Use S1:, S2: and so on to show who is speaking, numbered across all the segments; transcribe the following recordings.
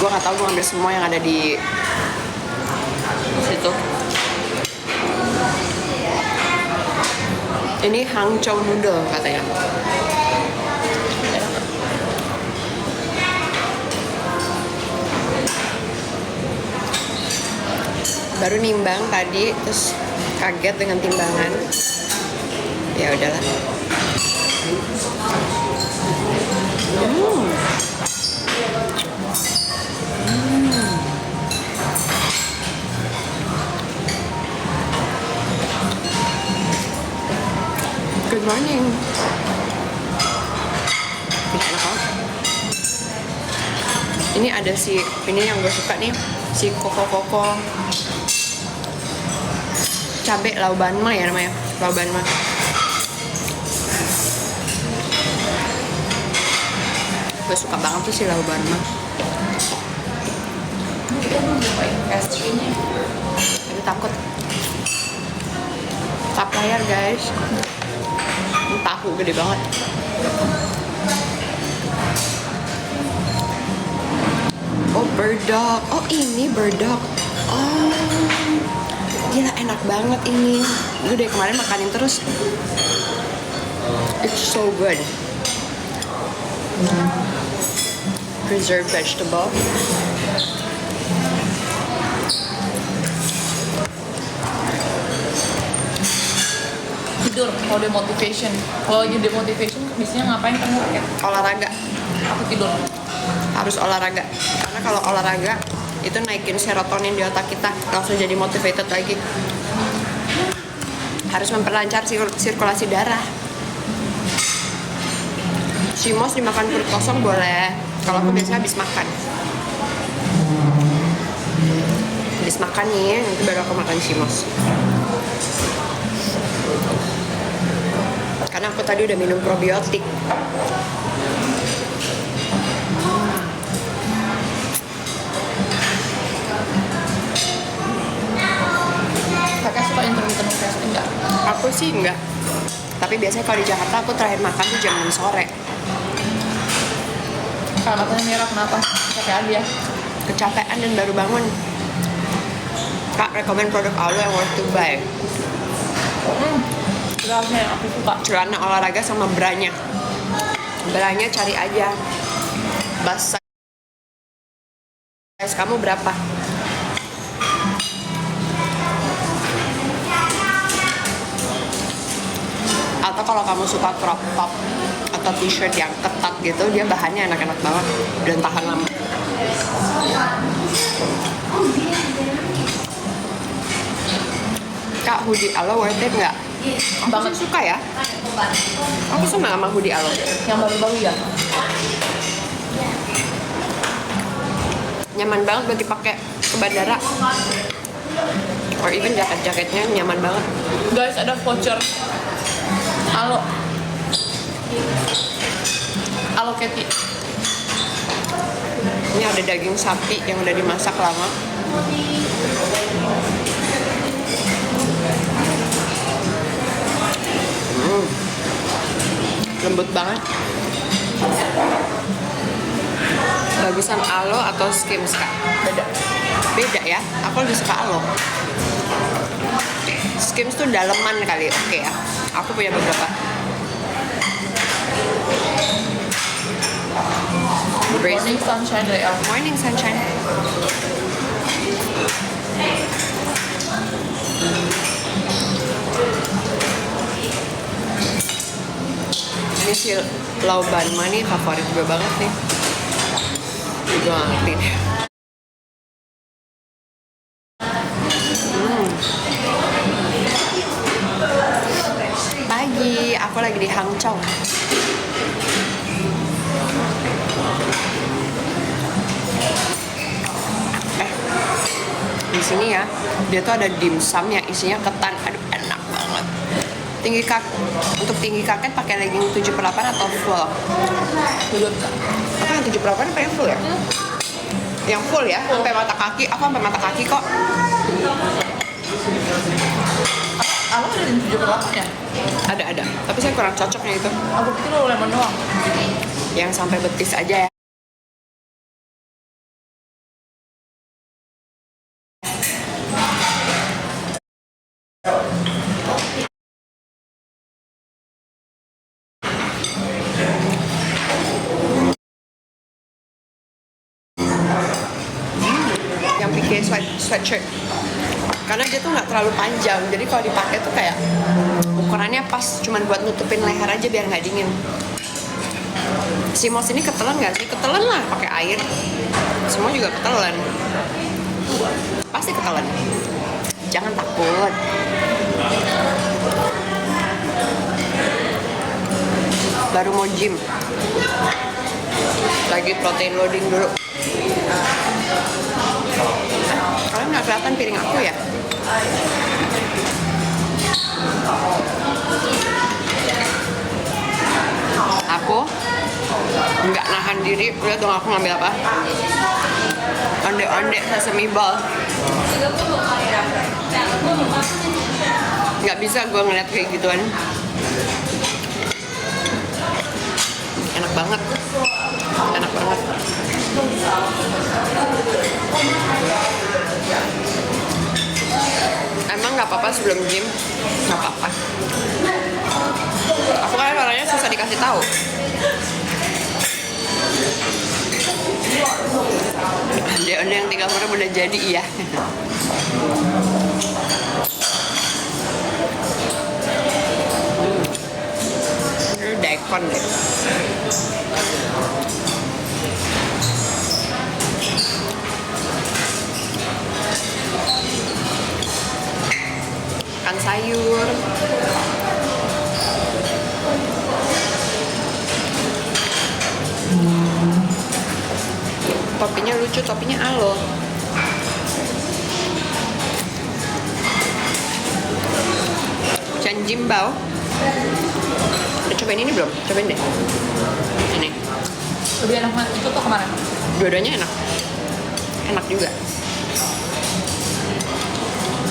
S1: Gue nggak tahu, gue ngambil semua yang ada di situ. Ini Hangzhou noodle katanya. Baru nimbang tadi, terus kaget dengan timbangan. Ya udahlah. Good morning. Enak banget. Ini ada ini yang gue suka nih, si koko cabe laubanma ya namanya, laubanma. Gue suka banget tuh si laubanma.
S2: Kita belum nyobain pastry-nya.
S1: Tapi takut. Tap layar guys. Tahu gede banget. Oh burdock. Oh ini burdock. Oh gila enak banget ini. Gue dari kemarin makanin terus. It's so good. Preserved vegetable.
S2: Tidur kalau demotivation. Kalau lagi demotivation biasanya ngapain kamu?
S1: Olahraga.
S2: Aku tidur.
S1: Harus olahraga. Karena kalau olahraga itu naikin serotonin di otak kita, langsung jadi motivated lagi. Harus memperlancar sirkulasi darah. Shimos dimakan perut kosong boleh. Kalau aku biasanya habis makan. Habis makan nih, nanti baru aku makan shimos. Karena aku tadi udah minum probiotik.
S2: Kakak suka intermittent fasting nggak?
S1: Aku sih enggak. Tapi biasanya kalau di Jakarta aku terakhir makan tuh jam 6 sore.
S2: Kalau matanya merah kenapa? Kecapean dia.
S1: Kecapean dan baru bangun. Kak, rekomen produk Alo yang worth to buy.
S2: Berasnya yang aku suka.
S1: Celana olahraga sama branya. Branya cari aja. Bust size kamu berapa? Atau kalau kamu suka crop top atau t-shirt yang ketat gitu, dia bahannya enak-enak banget dan tahan lama. Kak, hoodie Alo worth it nggak? Aku sih suka ya. Aku senang sama hoodie Alo.
S2: Yang baru-baru ya?
S1: Nyaman banget buat dipakai ke bandara. Or even jaket-jaketnya nyaman banget.
S2: Guys, ada voucher. Alo Keti.
S1: Ini ada daging sapi yang udah dimasak lama. Lembut banget. Bagusan Alo atau Skims Kak? Beda ya, aku lebih suka Alo. Skims tuh daleman kali, oke ya. Aku punya beberapa.
S2: Morning sunshine dari aku.
S1: Morning sunshine. Ini si laubanma nih favorit gue banget nih. Gue ngerti deh. Pagi, aku lagi di Hangzhou. Di sini ya, dia tuh ada dimsum yang isinya ketan. Aduh, enak banget. Untuk tinggi kaket pakai legging 7/8 atau full? Apa yang 7/8 apa yang full ya? Yang full ya, sampai mata kaki. Aku sampai mata kaki kok.
S2: Alo ada di 7/8 ya?
S1: Ada. Tapi saya kurang cocoknya itu.
S2: Aku pikir lo lemon doang.
S1: Yang sampai betis aja ya. sweatshirt karena dia tuh nggak terlalu panjang, jadi kalau dipakai tuh kayak ukurannya pas, cuman buat nutupin leher aja biar nggak dingin. Si Mos ini ketelan nggak sih? Ketelan lah, pakai air semua juga ketelan, pasti ketelan, jangan takut. Baru mau gym, lagi protein loading dulu. Kalian nggak kelihatan piring aku ya? Aku nggak nahan diri. Lihat dong aku ngambil apa? Onde-onde sesame ball. Nggak bisa gue ngeliat kayak gituan. Enak banget. Enak banget. Emang nggak apa-apa sebelum gym? Nggak apa-apa. Aku kan orangnya susah dikasih tahu. Onde-onde yang 3 orang udah jadi, iya. Ini daikon deh. Makan sayur. Topinya lucu, topinya aloe. Jimbao. Udah cobain ini belum? Cobain deh. Ini.
S2: Lebih enak mana? Itu tuh kemana?
S1: Dua-duanya enak. Enak juga.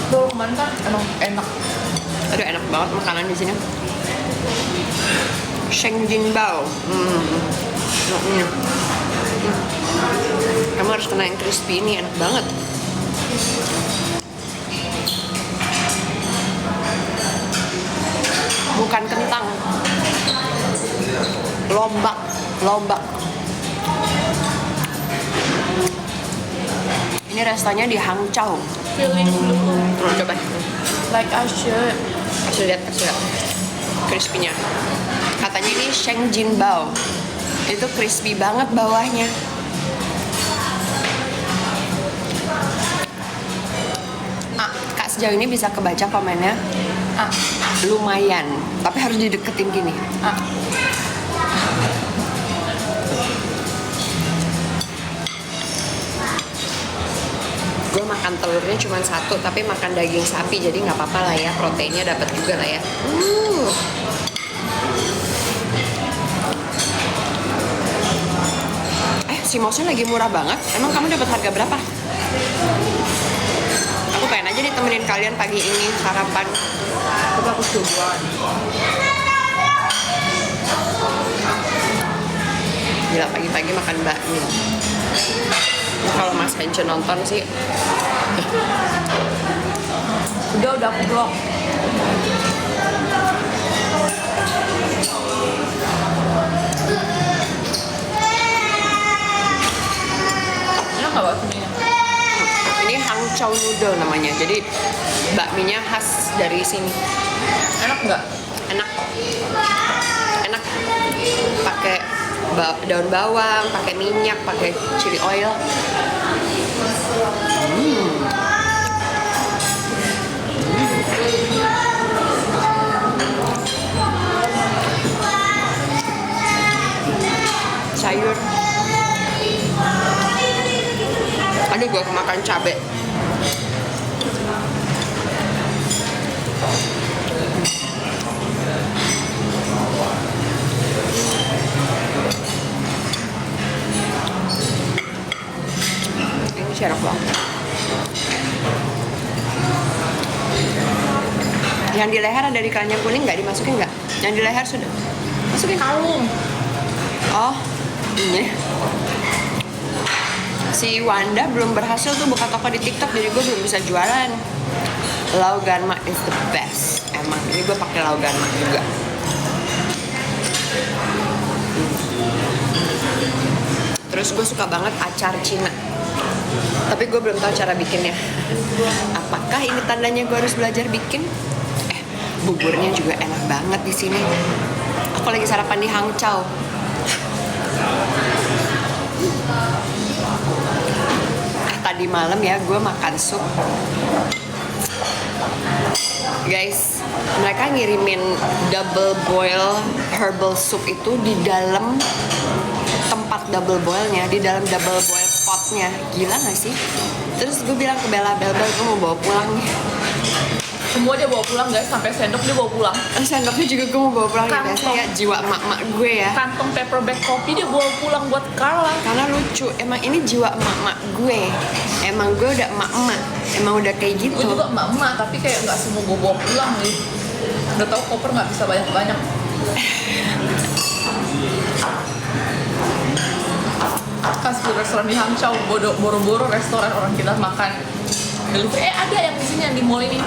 S2: Tuh kemarin kan emang enak.
S1: Aduh, enak banget makanan di sini. Shengjingbao. Kamu harus kena yang crispy ini, enak banget. Bukan kentang, lombak. Ini restonya di Hangzhou.
S2: Feeling
S1: Coba.
S2: like I should.
S1: Kasih lihat. Crispy-nya. Katanya ini Shengjingbao. Itu crispy banget bawahnya. Kak, sejauh ini bisa kebaca komennya. Lumayan, tapi harus dideketin gini. Gue makan telurnya cuma 1, tapi makan daging sapi, jadi nggak apa-apa lah ya, proteinnya dapat juga lah ya. Si Mosnya lagi murah banget. Emang kamu dapat harga berapa? Aku pengen aja ditemenin kalian pagi ini sarapan.
S2: Tapi aku coba.
S1: Gila, pagi-pagi makan bakmi. Kalau Mas Hence nonton sih.
S2: Udah aku vlog. Enak nggak bakminya?
S1: Ini Hangzhou noodle namanya. Jadi bakminya khas dari sini.
S2: Enak nggak?
S1: Enak. Pakai daun bawang, pakai minyak, pakai chili oil. Sayur. Aduh, gue kemakan cabai. Ini enak banget. Yang di leher ada di keranjang kuning nggak dimasukin nggak? Yang di leher sudah. Masukin kalung. Oh, ini. Si Wanda belum berhasil tuh buka toko di TikTok, jadi gue belum bisa jualan. Lau Ganma is the best. Emang ini gue pakai Lau Ganma juga. Terus gue suka banget acar Cina. Tapi gue belum tahu cara bikinnya. Apakah ini tandanya gue harus belajar bikin? Buburnya juga enak banget di sini. Aku lagi sarapan di Hangzhou. Tadi malam ya gue makan sup. Guys, mereka ngirimin double boil herbal soup itu di dalam tempat double boilnya, di dalam double boil potnya. Gila gak sih? Terus gue bilang ke Bella, Bella gue mau bawa pulang nih.
S2: Semua dia bawa pulang guys, sampai sendok dia bawa pulang.
S1: Sendoknya juga gue mau bawa pulang ya, biasanya jiwa emak-emak gue ya.
S2: Kantong paperback kopi dia bawa pulang buat Carla.
S1: Karena lucu, emang ini jiwa emak-emak gue. Emang gue udah emak-emak, emang udah kayak gitu.
S2: Gue juga emak-emak, tapi kayak nggak semua gue bawa pulang nih. Udah tau koper nggak bisa banyak-banyak. Pas di restoran di Hangzhou, boro-boro restoran orang kita makan delivery. Ada yang di sini yang di mall ini.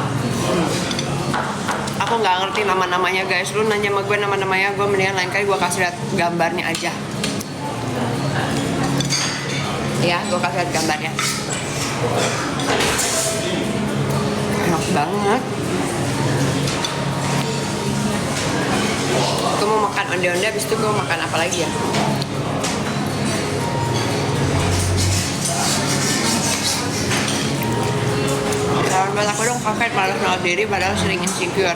S1: Aku nggak ngerti nama-namanya guys. Lu nanya sama gue nama-namanya, gue mendingan lain kali gue kasih lihat gambarnya aja. Ya, gue kasih lihat gambarnya. Enak banget. Gue mau makan onde-onde, habis itu gue mau makan apa lagi ya? Lawan buat aku dong kakek malas merawat diri padahal sering insecure.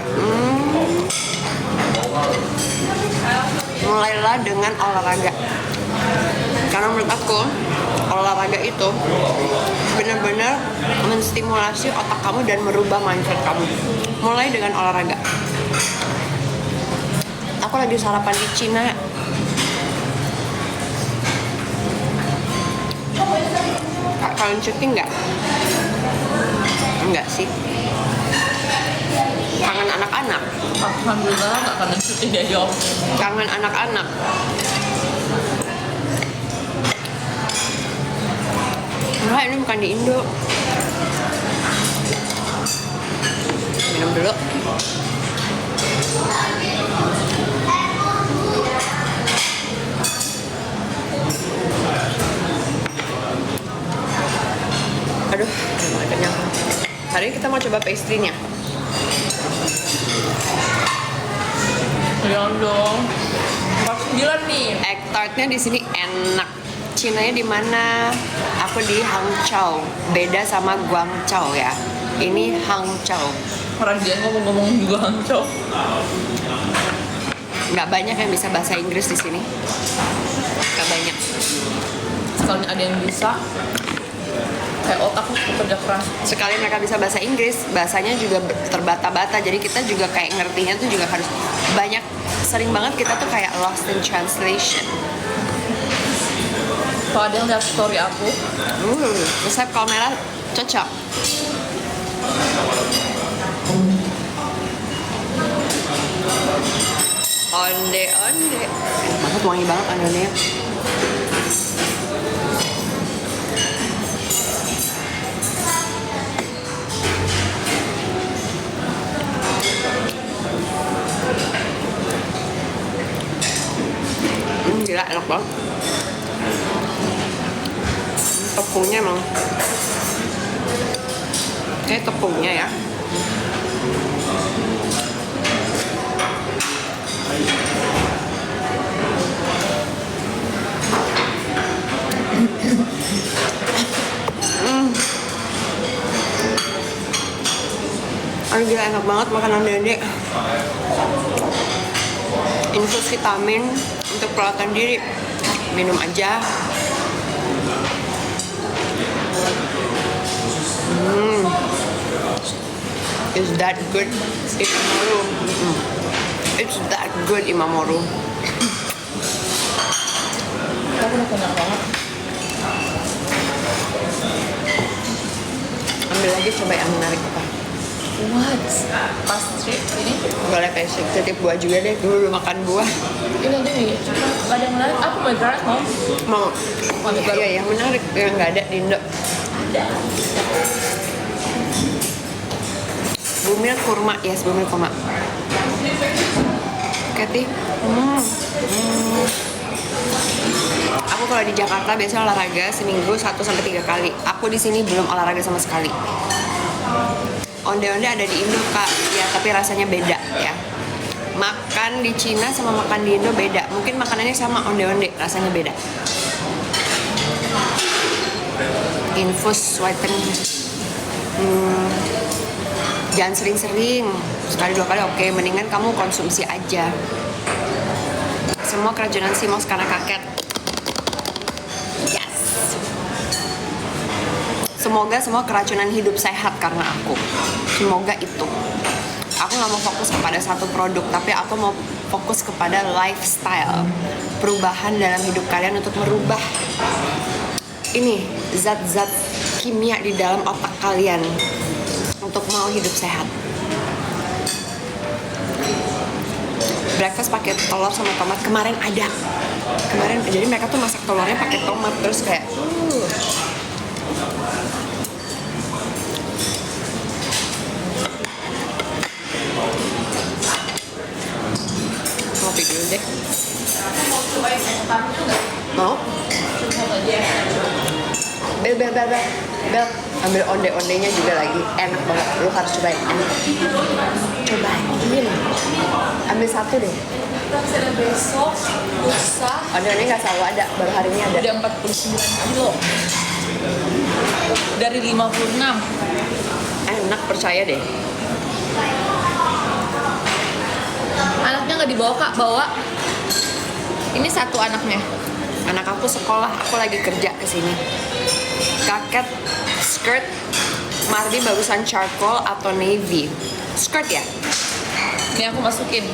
S1: Mulailah dengan olahraga. Karena menurut aku olahraga itu benar-benar menstimulasi otak kamu dan merubah mindset kamu. Mulai dengan olahraga. Aku lagi sarapan di Cina. Kalian syuting nggak? Enggak sih. Kangen anak-anak.
S2: Alhamdulillah nggak kangen syuting dia jawab.
S1: Kangen anak-anak. Enggak, ini bukan di Indo. Minum dulu. Aduh, udah kenyang. Hari ini kita mau coba pastry-nya.
S2: Jangan dong. 49 nih.
S1: Egg tart-nya di sini enak. Cinanya di mana? Aku di Hangzhou. Beda sama Guangzhou ya. Ini Hangzhou.
S2: Orang dia ngomong-ngomong juga Hangzhou.
S1: Nggak banyak yang bisa bahasa Inggris di sini. Nggak banyak.
S2: Sekali ada yang bisa, kayak otak lu bekerja keras.
S1: Sekali mereka bisa bahasa Inggris, bahasanya juga terbata-bata. Jadi kita juga kayak ngertinya tuh juga harus banyak. Sering banget kita tuh kayak lost in translation.
S2: Kalau ada yang lihat story aku,
S1: Resep kol merah cocok. Onde-onde. Enak banget, wangi banget ondenya. Gila, enak banget. Tepungnya emang kayak tepungnya ya. Aduh gila, enak banget makanan Dede. Infus vitamin untuk perawatan diri. Minum aja. Is that good, Imamoro? It's that good, Imamoro.
S2: aku udah kenyang banget.
S1: Ambil lagi, coba yang menarik apa?
S2: What? Pastry ini?
S1: Boleh kayak titip buah juga deh, gue belum makan buah.
S2: Ini aja nih, cuma gak ada yang menarik. Aku mau garlic mau.
S1: Mau?
S2: Mau garlic.
S1: Iya, yang menarik yang nggak ada di Indo.
S2: Ada.
S1: Bumil kurma, yes, bumil kurma. Kathy, aku kalau kalau di Jakarta biasanya olahraga seminggu 1-3 kali. Aku di sini belum olahraga sama sekali. Onde-onde ada di Indo Kak, ya tapi rasanya beda ya. Makan di Cina sama makan di Indo beda. Mungkin makanannya sama, onde-onde rasanya beda. Infus whitening. Jangan sering-sering, sekali 2 kali oke, mendingan kamu konsumsi aja. Semua keracunan Simos karena kakek. Yes. Semoga semua keracunan hidup sehat karena aku. Semoga itu. Aku nggak mau fokus kepada satu produk, tapi aku mau fokus kepada lifestyle. Perubahan dalam hidup kalian untuk merubah ini zat-zat kimia di dalam otak kalian untuk mau hidup sehat. Breakfast pakai telur sama tomat kemarin ada. Kemarin jadi mereka tuh masak telurnya pakai tomat terus kayak Ngopi dulu deh. Mau? Bel, ambil onde-ondenya juga lagi, enak banget, lu harus cobain, enak. Cobain, ini ambil satu deh.
S2: Kita bisa ada besok, lusa.
S1: Onde-onde nggak selalu ada, baru hari ini ada.
S2: Udah 49 kilo. Dari 56.
S1: Enak, percaya deh.
S2: Anaknya nggak dibawa Kak, bawa. Ini satu anaknya.
S1: Anak aku sekolah, aku lagi kerja kesini. Kaket, skirt, Mardi bagusan charcoal atau navy? Skirt ya?
S2: Ini aku masukin.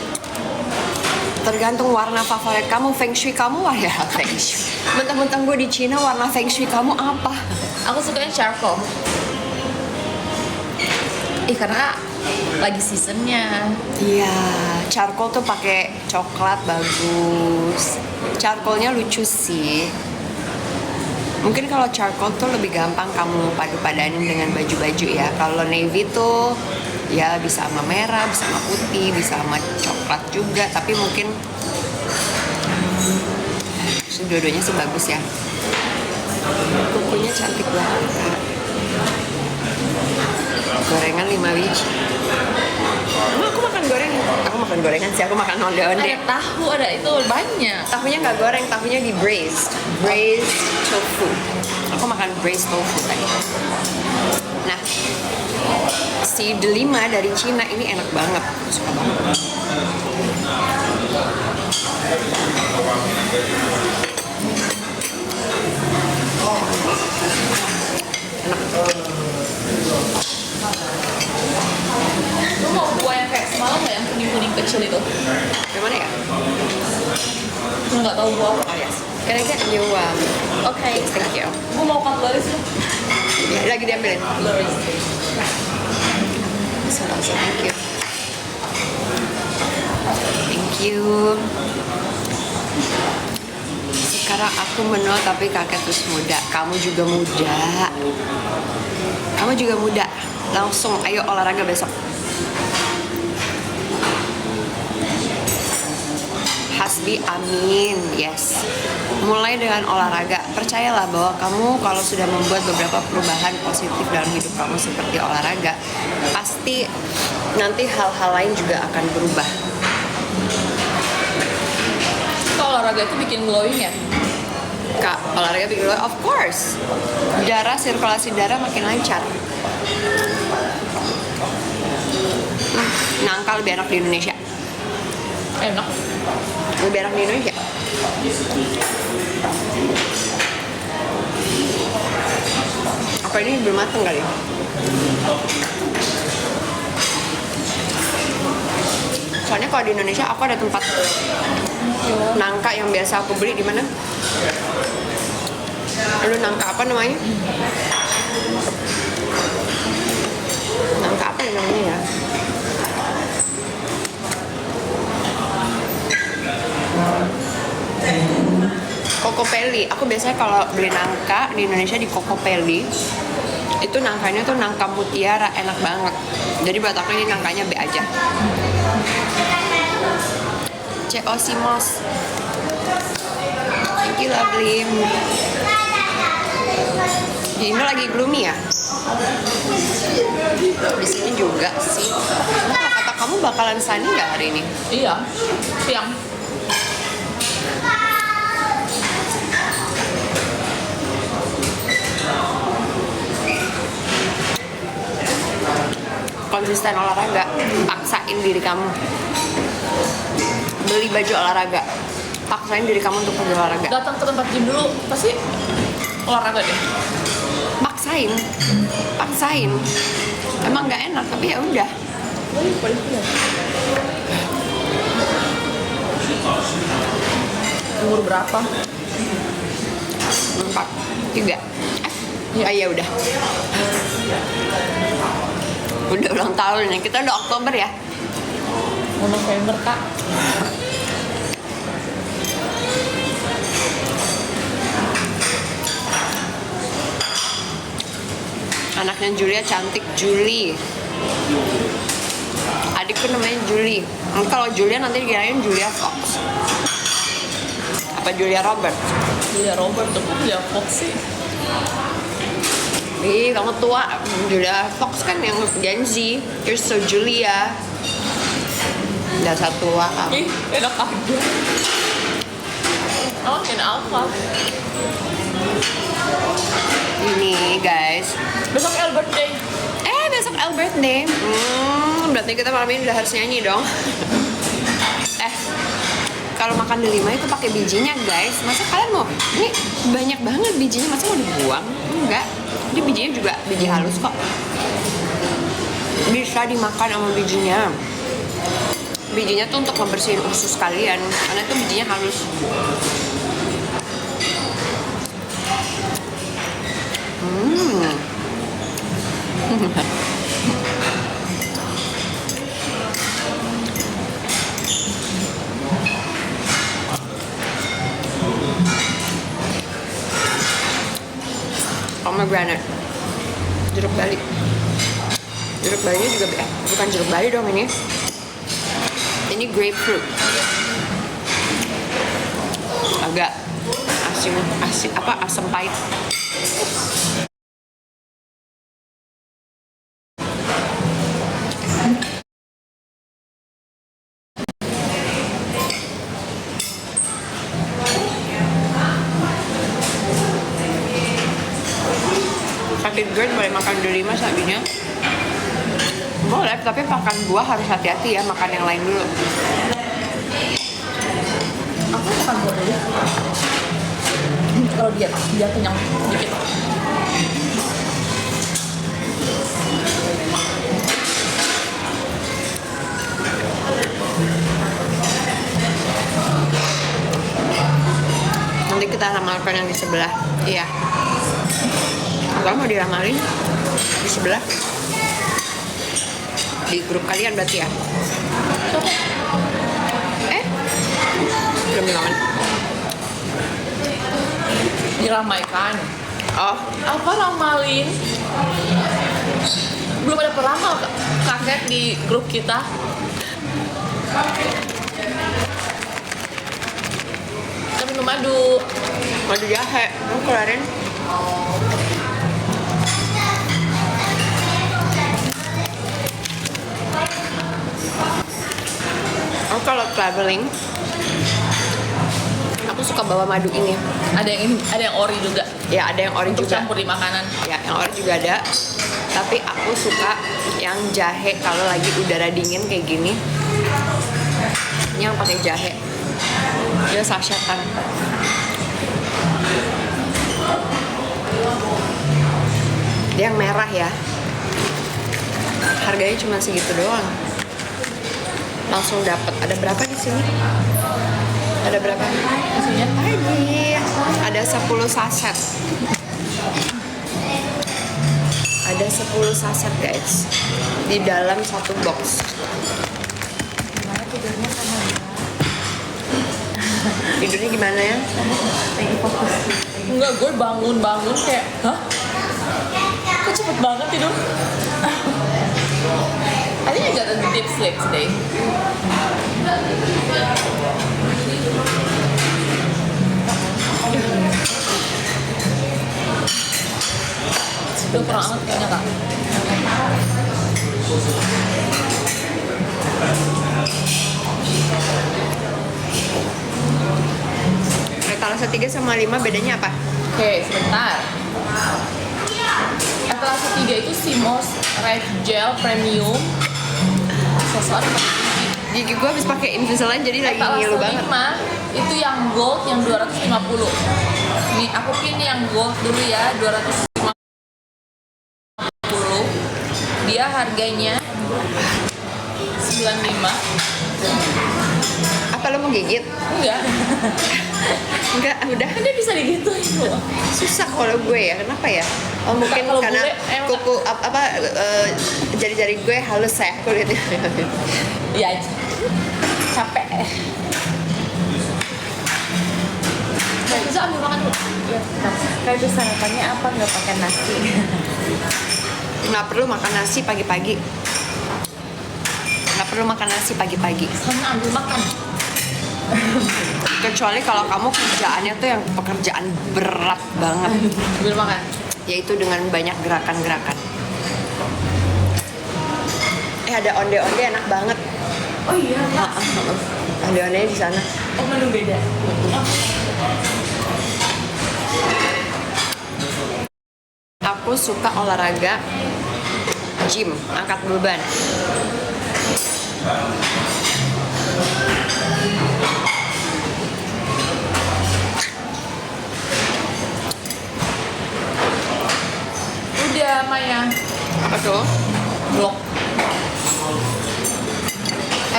S1: Tergantung warna favorit kamu, feng shui kamu wah ya feng shui. Mentang-mentang gue di Cina, warna feng shui kamu apa?
S2: Aku sukanya charcoal. Karena lagi seasonnya.
S1: Iya, charcoal tuh pakai coklat bagus. Charcoalnya lucu sih. Mungkin kalau charcoal tuh lebih gampang kamu padu-padanin dengan baju-baju ya. Kalau navy tuh ya bisa sama merah, bisa sama putih, bisa sama coklat juga. Tapi mungkin dua-duanya sih bagus ya. Kukunya cantik banget Kak. Gorengan 5 biji. Emang aku makan gorengan? Aku makan gorengan sih, aku makan onde-onde.
S2: Ada tahu, ada itu banyak.
S1: Tahunya nggak goreng, tahunya di braised tofu. Aku makan braised tofu tadi. Nah, si delima dari Cina ini enak banget, suka banget. Enak.
S2: Lu mau buah yang kayak semalam nggak yang kuning-kuning kecil itu?
S1: Yang mana ya?
S2: Lu nggak tahu buah apa?
S1: Oh yes. Can I get you
S2: Okay.
S1: thank you.
S2: Gue mau cutleries tuh.
S1: Ya, lagi diambilin.
S2: Cutleries.
S1: So, thank you. Thank you. Sekarang aku menua tapi kakek terus muda. Kamu juga muda. Kamu juga muda. Langsung ayo olahraga besok. Hasbi amin. Yes. Mulai dengan olahraga. Percayalah bahwa kamu kalau sudah membuat beberapa perubahan positif dalam hidup kamu seperti olahraga, pasti nanti hal-hal lain juga akan berubah.
S2: Kalau olahraga itu bikin glowing ya?
S1: Kak, olahraga bikin lo, of course. Sirkulasi darah makin lancar. Nangka lebih enak di Indonesia.
S2: Enak.
S1: Lebih enak di Indonesia. Apa ini belum matang kali? Soalnya kalau di Indonesia aku ada tempat nangka yang biasa aku beli di mana? Aduh, nangka apa namanya? Nangka apa yang namanya ya? Kokopelli. Aku biasanya kalau beli nangka di Indonesia di Kokopelli, itu nangkanya tuh nangka mutiara, enak banget. Jadi buat aku ini nangkanya B aja. CO Simos. Thank you pagi lovely. Di Indo lagi gloomy ya? Di sini juga sih. Kalau kata kamu bakalan sunny nggak hari ini?
S2: Iya, siang.
S1: Konsisten olahraga, paksain diri kamu. Beli baju olahraga, paksain diri kamu untuk pergi olahraga.
S2: Datang ke tempat gym dulu, pasti olahraga deh.
S1: Paksain. Emang nggak enak, tapi ya udah.
S2: Umur berapa?
S1: 4, 3. Ya udah. Udah ulang tahun ya. Kita udah Oktober ya.
S2: Mau November kak.
S1: Anaknya Julia cantik, Julie. Adikku namanya Julie. Kalau Julia nanti dikirain Julia Fox. Apa Julia Robert?
S2: Julia Robert tuh Julia Fox sih.
S1: Ih, kamu tua. Julia Fox kan yang Gen Z. You're so Julia. Dasar tua kamu.
S2: Ih, enak aja. Oh, enak apa?
S1: Ini guys.
S2: Besok Albert Day.
S1: Besok Albert Day. Berarti kita malam ini udah harus nyanyi dong. Kalau makan delima itu pakai bijinya guys. Masa kalian mau? Ini banyak banget bijinya, masa mau dibuang? Enggak. Ini bijinya juga biji halus kok. Bisa dimakan sama bijinya. Bijinya tuh untuk membersihin usus kalian, karena itu bijinya halus. Pomegranate, jeruk bali. Jeruk balinya juga bukan jeruk bali dong ini. Ini grapefruit. Agak asam pahit. Sakit GERD boleh makan delima sabinya. Boleh, tapi makan buah harus hati-hati ya, makan yang lain dulu.
S2: Aku makan buah dulu. Kalau dia kenyang dikit.
S1: Nanti kita ramalkan yang di sebelah. Iya. Kalau mau diramalin di sebelah. Di grup kalian berarti ya? Belum dimakan.
S2: Diramaikan.
S1: Oh,
S2: Apa ramalin? Belum ada peramal kakek di grup kita. Kita minum madu.
S1: madu jahe. Kamu keluarin. Aku kalau traveling, aku suka bawa madu ini.
S2: Ada yang ori juga.
S1: Ya, ada yang ori
S2: Untuk
S1: juga.
S2: campur di makanan.
S1: Ya, yang ori juga ada. Tapi aku suka yang jahe kalau lagi udara dingin kayak gini. Ini yang pakai jahe. Dia sachet-an. Dia yang merah ya. Harganya cuma segitu doang. Langsung dapat. Ada berapa di sini? Ada berapa?
S2: Isinya
S1: Ada 10 saset. Ada 10 saset guys. Di dalam satu box. Tidurnya gimana ya?
S2: enggak, gue bangun kayak, hah? Kok cepet banget tidur? I think I got a deep sleep today. Udah kurang banget kayaknya kak.
S1: Etalase 3 sama 5 bedanya apa?
S2: Oke, sebentar. Etalase 3 itu Simos Red Gel Premium. Sesuatu
S1: Gigi gue habis pakai Invisalign jadi lagi ngilu banget.
S2: 5 itu yang gold yang 250. Nih aku pilih yang gold dulu ya, 250. Dia harganya 95.
S1: Apa lo mau gigit?
S2: Enggak.
S1: Enggak, udah.
S2: Kan dia bisa digituin loh.
S1: Susah kalau gue ya, kenapa ya? Oh mungkin
S2: Kalau
S1: karena
S2: bule, emang-
S1: kuku jari-jari gue halus ya kulitnya.
S2: Iya, capek. Bisa ambil makan dulu.
S3: Kayak itu sarapannya apa nggak pakai nasi?
S1: Nggak perlu makan nasi pagi-pagi. Nggak perlu makan nasi pagi-pagi.
S2: Sama ambil makan.
S1: Kecuali kalau kamu kerjaannya tuh yang pekerjaan berat banget,
S2: Ambil makan.
S1: yaitu dengan banyak gerakan-gerakan. Ada onde-onde enak banget.
S3: Oh iya, Kak.
S1: Onde-ondenya di sana.
S3: Oh, menu beda.
S1: Aku suka olahraga gym, angkat beban.
S2: Udah Maya.
S1: Apa tuh?
S2: Blok.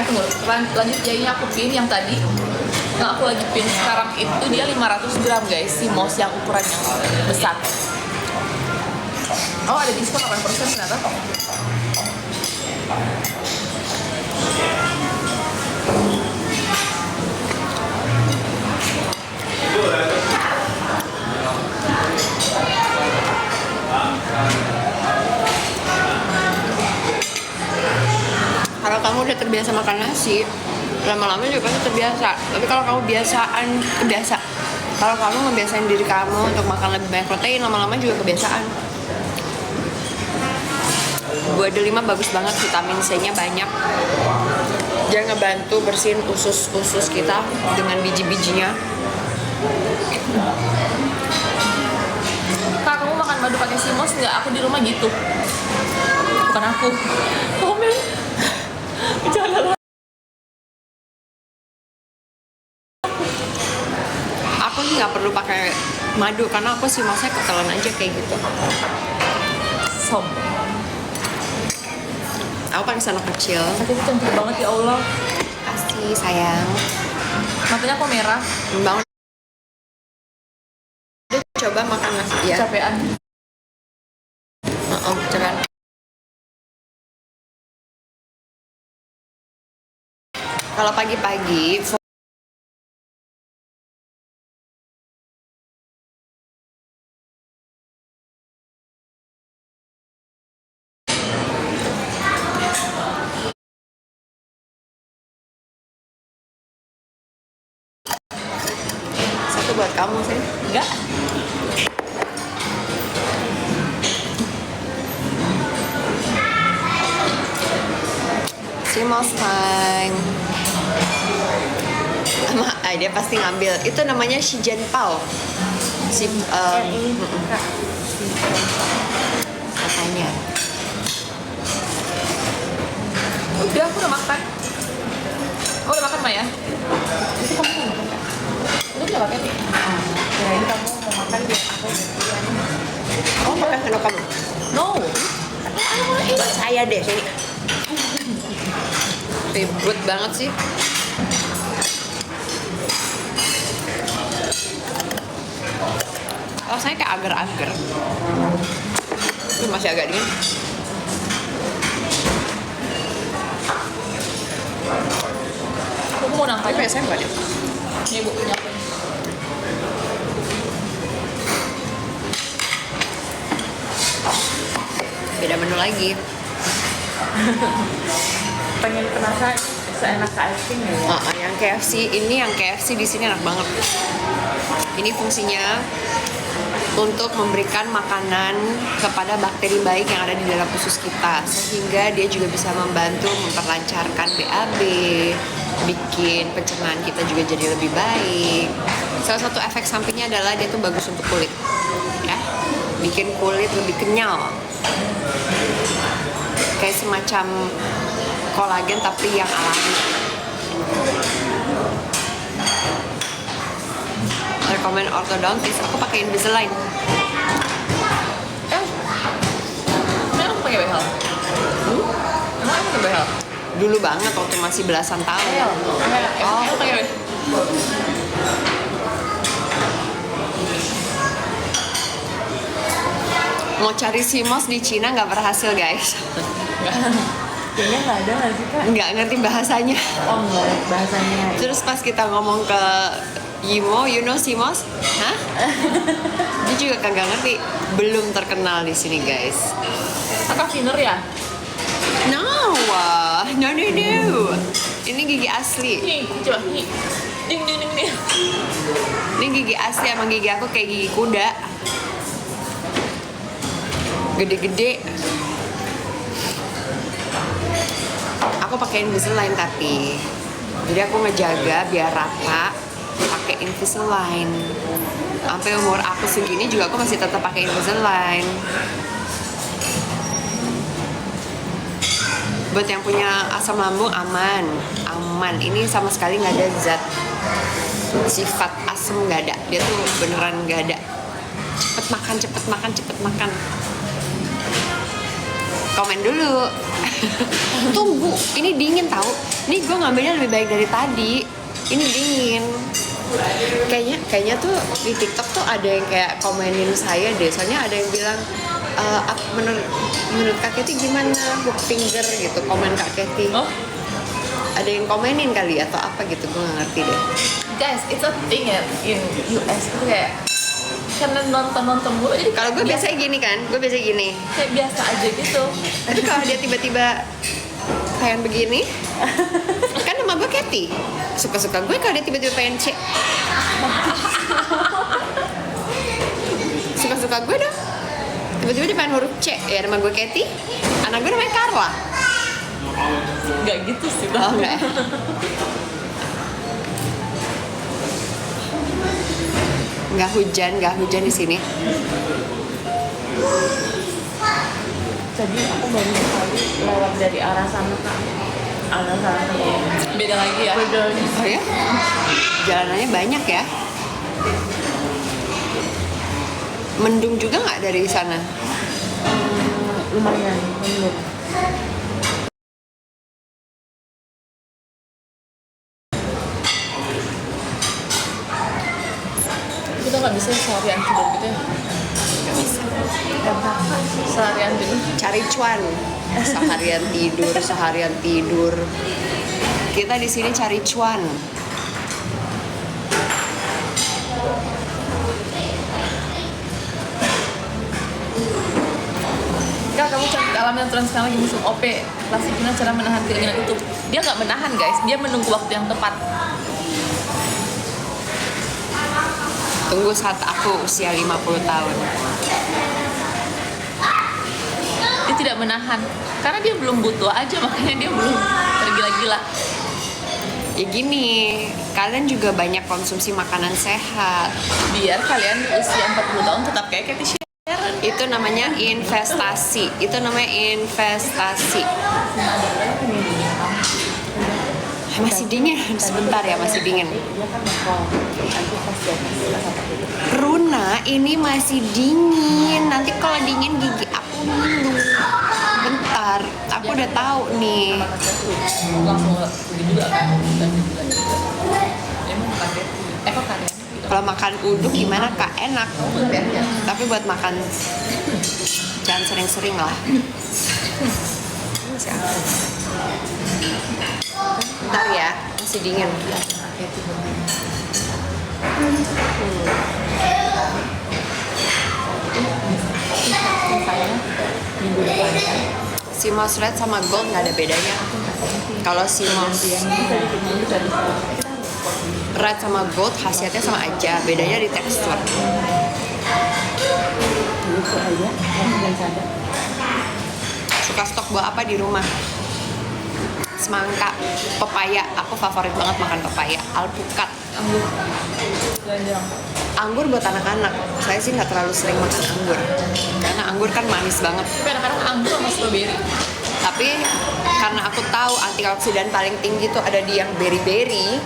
S2: Tunggu, lanjut ya, ini aku pin yang tadi. Yang aku lagi pin sekarang itu dia 500 gram guys, si Mos yang ukurannya besar. Oh ada diskon 8% ternyata.
S1: Kalau kamu udah terbiasa makan nasi, lama-lama juga pasti terbiasa. Tapi kalau kamu kebiasa. Kalau kamu membiasain diri kamu untuk makan lebih banyak protein, lama-lama juga kebiasaan. Buah delima bagus banget, vitamin C-nya banyak. Dia ngebantu bersihin usus-usus kita dengan biji-bijinya.
S2: Kak, kamu makan madu pakai Simos nggak? Aku di rumah gitu. Bukan aku. Komen. Jangan.
S1: Aku sih nggak perlu pakai madu karena aku sih masnya ketelan aja kayak gitu.
S2: Sombong.
S1: Aku pakai sendok kecil.
S2: Tapi itu cantik banget ya Allah.
S1: Pasti sayang.
S2: Matanya kok merah?
S1: Banget. Coba makan nasi ya.
S2: Capean.
S1: Coba. Kalau pagi-pagi satu buat kamu sih.
S2: Enggak.
S1: Simos time. Dia pasti ngambil. Itu namanya Shijen Pao. Katanya.
S2: Udah, aku udah makan. Oh, udah makan Maya?
S3: Itu kamu mau makan, Kak?
S2: Udah pakai nih.
S3: Kirain kamu mau makan biar aku gantian.
S1: Oh, pakai sendok kamu.
S2: No.
S1: Buat saya deh sini. Ribut banget sih. Rasanya kayak agar-agar. Ini masih agak dingin.
S2: Aku mau nangka.
S1: Tapi biasanya enggak deh.
S2: Nih Bu, punya aku.
S1: Beda menu lagi.
S3: Pengen penasaran seenak KFC nggak ya?
S1: Yang KFC ini, yang KFC di sini enak banget. Ini fungsinya untuk memberikan makanan kepada bakteri baik yang ada di dalam usus kita, sehingga dia juga bisa membantu memperlancarkan BAB, bikin pencernaan kita juga jadi lebih baik. Salah satu efek sampingnya adalah dia tuh bagus untuk kulit, ya, bikin kulit lebih kenyal, kayak semacam kolagen tapi yang alami. Rekomen ortodontis, aku pakai Invisalign.
S2: Emang pakai behel? Emang pakai behel?
S1: Dulu banget waktu masih belasan tahun.
S2: Emang pakai behel?
S1: Mau cari Simos di Cina nggak berhasil guys.
S3: Kayaknya nggak ada nggak sih kak?
S1: Nggak ngerti bahasanya.
S3: Oh nggak bahasanya.
S1: Terus pas kita ngomong ke Yimo, you know Simos? Hah? Dia juga kagak ngerti. Belum terkenal di sini guys.
S2: Apa filler ya?
S1: No, no. Ini gigi asli.
S2: Nih, coba nih. Ding.
S1: Ini gigi asli, emang gigi aku kayak gigi kuda. Gede-gede. Aku pakai Invisalign tapi. Jadi aku ngejaga biar rata pakai Invisalign. Sampai umur aku segini juga aku masih tetap pakai Invisalign. Buat yang punya asam lambung aman. Ini sama sekali nggak ada zat sifat asam, nggak ada. Dia tuh beneran nggak ada. Cepet makan. Komen dulu. Tunggu, ini dingin tahu. Ini gue ngambilnya lebih baik dari tadi. Ini dingin. Kayaknya tuh di TikTok tuh ada yang kayak komenin saya deh. Soalnya ada yang bilang menurut Kak Keti gimana hook finger gitu, komen Kak Keti.
S2: Oh,
S1: Ada yang komenin kali atau apa gitu, gue nggak ngerti deh.
S2: guys, it's a thing ya in US itu kayak karena nonton mulu jadi
S1: Kalau gue biasa gini kan,
S2: kayak biasa aja gitu.
S1: Tapi kalau dia tiba-tiba pengen begini, kan nama gue Keti. Suka-suka gue kalau dia tiba-tiba pengen cek. Suka-suka gue dong. Tiba-tiba dia pengen huruf C, ya nama gue Keti. Anak gue namanya Carla.
S2: Nggak gitu sih,
S1: Oh enggak ya? Nggak hujan di sini.
S3: Tadi aku baru sekali lewat dari arah sana kak. Arah sana.
S2: Beda lagi ya.
S3: Beda.
S1: Oh ya? Jalanannya banyak ya? Mendung juga nggak dari sana?
S3: Lumayan. Menurut.
S2: Kita nggak bisa seharian tidur gitu ya.
S1: Nggak bisa.
S2: Seharian tidur.
S1: Cari cuan. Seharian tidur. Kita di sini cari cuan.
S2: Kak, kamu cantik alam yang terang sekarang lagi musim OP. Plastik gimana cara menahan keinginan itu? Dia nggak menahan guys, dia menunggu waktu yang tepat.
S1: Tunggu saat aku usia 50 tahun.
S2: Dia tidak menahan, karena dia belum butuh aja, makanya dia belum tergila-gila.
S1: Ya gini, kalian juga banyak konsumsi makanan sehat.
S2: Biar kalian di usia 40 tahun tetap kayak Cathy Sharon.
S1: Itu namanya investasi. Masih dingin, sebentar ya, masih dingin.
S3: Dia kan nekol. Nanti pas dia kasih
S1: Runa, ini masih dingin. Nanti kalau dingin gigi aku dulu. Bentar, aku udah tahu nih.
S2: Langsung pergi juga kan? Emang makan Cathy. Kok kalian?
S1: Kalau makan uduk gimana Kak? Enak.
S2: Ya.
S1: Tapi buat makan jangan sering-sering lah. Masih hangat. Bentar ya, masih dingin.
S3: minggu depan.
S1: Simos Red sama Gold nggak ada bedanya. Kalau Simos Red sama Gold khasiatnya sama aja, bedanya di tekstur.
S3: Lucu aja, kamu dan sadar.
S1: Suka stok buah apa di rumah? Semangka, pepaya. Aku favorit banget makan pepaya. Alpukat.
S2: Anggur. Jarang-jarang.
S1: Anggur buat anak-anak. Saya sih nggak terlalu sering makan anggur. Karena anggur kan manis banget.
S2: Tapi anak-anak anggur sama strawberry.
S1: Tapi karena aku tahu antioksidan paling tinggi tuh ada di yang berry-berry,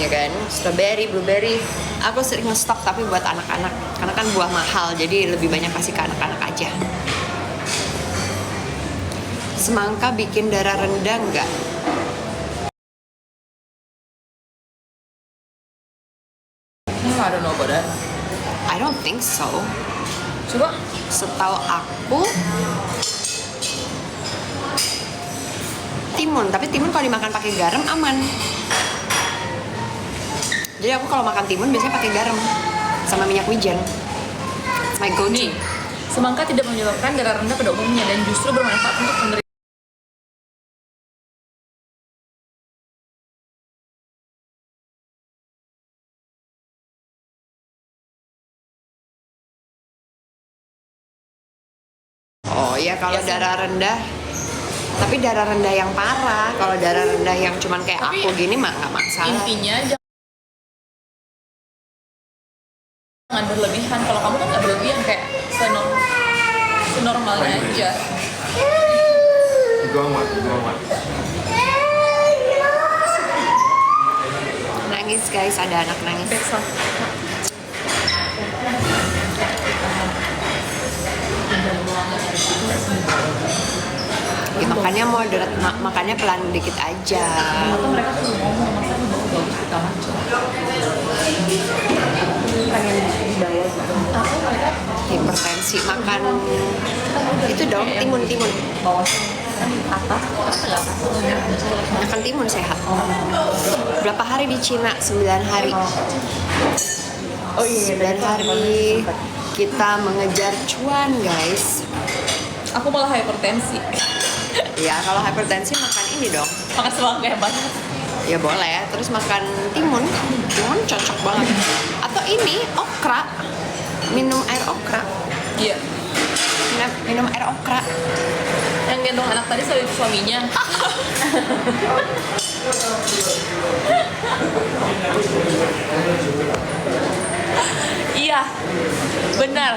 S1: ya kan? Strawberry, blueberry. Aku sering ngestok tapi buat anak-anak. Karena kan buah mahal, jadi lebih banyak kasih ke anak-anak aja. Semangka bikin darah rendah nggak?
S2: I don't know about that.
S1: I don't think so.
S2: Coba.
S1: Setahu aku timun, tapi timun kalau dimakan pakai garam aman. Jadi aku kalau makan timun biasanya pakai garam sama minyak wijen. It's my go-to.
S2: Nih, semangka tidak menyebabkan darah rendah pada umumnya dan justru bermanfaat untuk penderita.
S1: Oh ya kalau
S2: Biasa.
S1: darah rendah, tapi darah rendah yang parah. Kalau darah rendah yang cuman kayak
S2: Tapi
S1: aku gini mah nggak masalah.
S2: Intinya jangan berlebihan. Kalau kamu kan nggak berlebihan, kayak senormalnya aja.
S4: Itu amat.
S1: Nangis guys, ada anak nangis.
S2: Peksa.
S1: Ya, makannya moderate, makannya pelan dikit aja.
S2: Atau mereka tuh ngomong masa lu bagus kita macam.
S3: Pengen dibayar gitu.
S2: Atau mereka
S1: Hipertensi makan itu dong timun.
S2: bawah kan atas
S1: Makan timun sehat. Berapa hari di Cina? 9 hari.
S3: Oh iya,
S1: 9 hari kita mengejar cuan guys.
S2: aku malah hipertensi.
S1: Ya kalau hipertensi makan ini dong.
S2: Makan semangka yang banyak.
S1: Ya boleh. Terus makan timun cocok banget. Atau ini okra. Minum air okra.
S2: Iya.
S1: Minum air okra.
S2: Yang gendong anak tadi suaminya. Iya, benar.